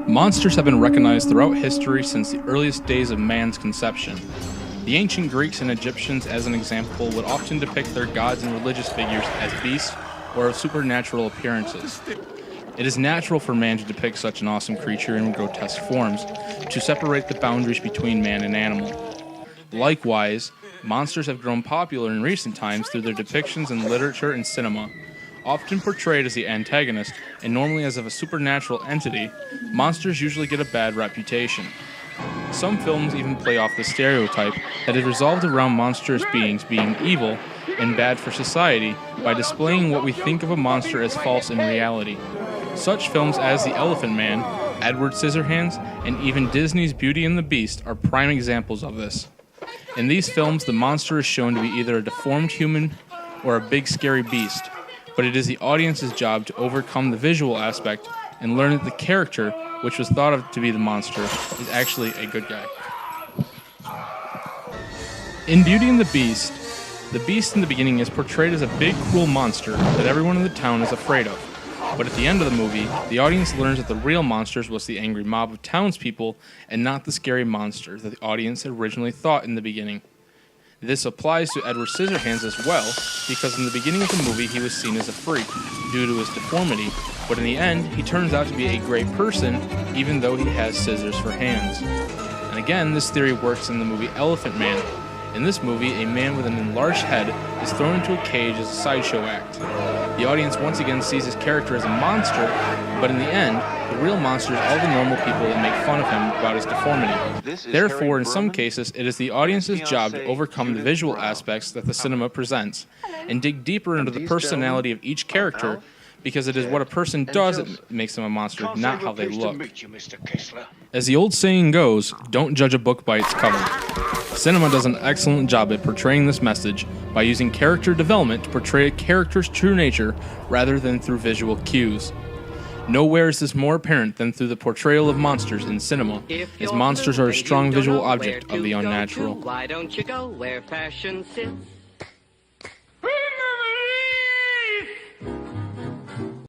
Monsters have been recognized throughout history since the earliest days of man's conception. The ancient Greeks and Egyptians, as an example, would often depict their gods and religious figures as beasts or of supernatural appearances. It is natural for man to depict such an awesome creature in grotesque forms, to separate the boundaries between man and animal. Likewise, monsters have grown popular in recent times through their depictions in literature and cinema. Often portrayed as the antagonist, and normally as of a supernatural entity, monsters usually get a bad reputation. Some films even play off the stereotype that is resolved around monstrous beings being evil and bad for society by displaying what we think of a monster as false in reality. Such films as The Elephant Man, Edward Scissorhands, and even Disney's Beauty and the Beast are prime examples of this. In these films, the monster is shown to be either a deformed human or a big scary beast, but it is the audience's job to overcome the visual aspect and learn that the character, which was thought of to be the monster, is actually a good guy. In Beauty and the Beast in the beginning is portrayed as a big, cruel monster that everyone in the town is afraid of. But at the end of the movie, the audience learns that the real monsters was the angry mob of townspeople and not the scary monster that the audience had originally thought in the beginning. This applies to Edward Scissorhands as well, because in the beginning of the movie he was seen as a freak due to his deformity, but in the end he turns out to be a great person even though he has scissors for hands. And again, this theory works in the movie Elephant Man. In this movie, a man with an enlarged head is thrown into a cage as a sideshow act. The audience once again sees his character as a monster, but in the end, the real monster is all the normal people that make fun of him about his deformity. Therefore, in some cases, it is the audience's job to overcome the visual aspects that the cinema presents, and dig deeper into the personality of each character, because it is what a person does that makes them a monster, not how they look. As the old saying goes, don't judge a book by its cover. Cinema does an excellent job at portraying this message by using character development to portray a character's true nature rather than through visual cues. Nowhere is this more apparent than through the portrayal of monsters in cinema, as monsters are a strong visual object of the unnatural. Why don't you go where fashion sits?